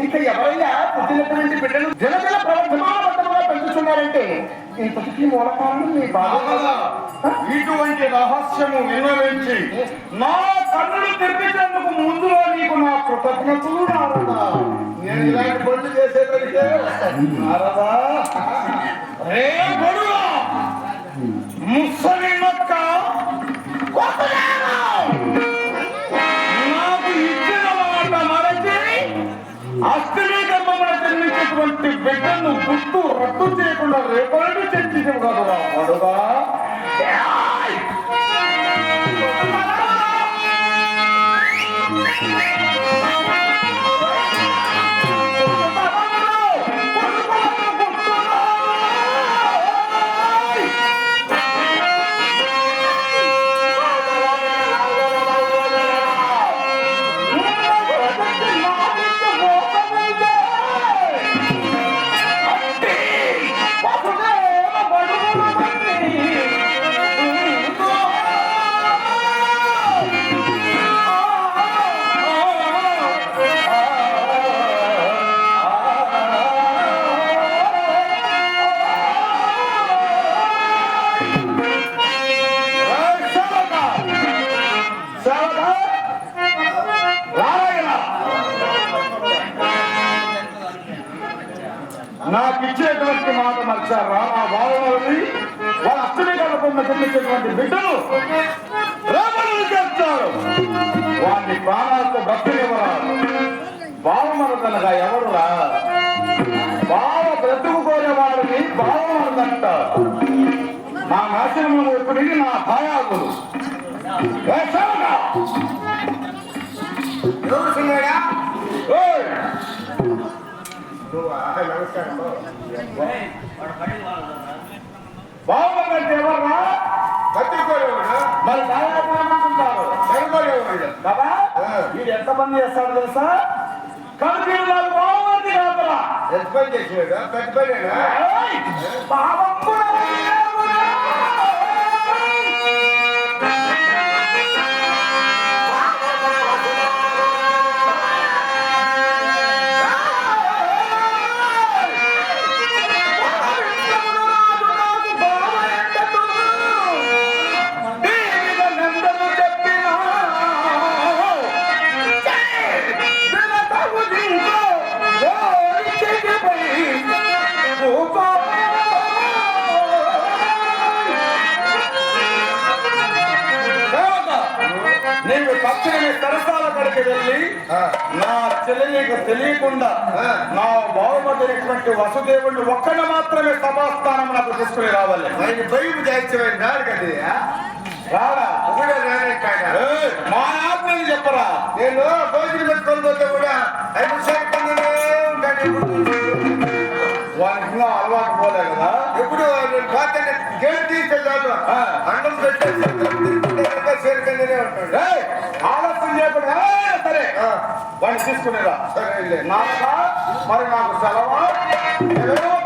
ఇంకా ఎవరైనా పుట్టినటువంటి బిడ్డలు జనజన ప్రవర్ధమానబద్ధంగా పెంచుతున్నారంటే ఇంతటికీ మూల కారణం మీ బాధ. ఇటువంటి రహస్యము విన్నవించి నా కన్నులు తెప్పించేందుకు ముందులో నీకు నా కృతజ్ఞతలు నారదా. నేను ఇలాంటి పనులు చేసేదలికే నారదా. రే గొడుగా ముసలి మొక్క నాకు ఇచ్చిన మాట మరచి అష్టమి గర్భమున జన్మించేటువంటి బిడ్డను గుట్టు రద్దు చేయకుండా రేపటి చర్చించవు కదా అడుగా. నాకు ఇచ్చేటువంటి మాట మర్చారా నా బావమరిది వాళ్ళ అష్టమి గర్భంలో జన్మించేటువంటి బిడ్డలు రేపలు చేస్తారు. వారిని ప్రాణాలతో బ్రతినివ్వరాదు. బావమరదనగా ఎవరురా? బావ బ్రతుకుకోనే వారిని బావమరదంటారు. నా నాశనంలో ఇప్పుడు నా భాయాదులు బాగుందంటే ఎవర్రా? బతికోలేవాడు. మరి బాగుంటారు కదా. వీడు ఎంత పని చేస్తాడు తెలుసా? కలిపి వాళ్ళు బాగుంది కాదురా. ఎంత పని చేసాడు? పెద్ద పని బాబు నేను పక్కనే సరసాల కడికి వెళ్ళి నా చెల్లెలికి తెలియకుండా నా బావమరినటువంటి వసుదేవుడిని ఒక్కడు మాత్రమే సభాస్థానం నాకు తీసుకుని రావాలి. బయట జాయిన్ రాడు కదా రాడా? మా ఆత్మని చెప్పరా? నేను భోజనం పెట్టుకొని పోతే కూడా 5 సెకండ్లనే ఉంటాను. వానికి అలవాటు పోలే కదా. ఎప్పుడు నేను పోతే గేట్ తీసుకెళ్ళాను అండం పెట్టేసి ఆలస్యం చేయకుండా సరే వాడిని తీసుకునేరా. సరే నాక మరి నాకు సెలవు.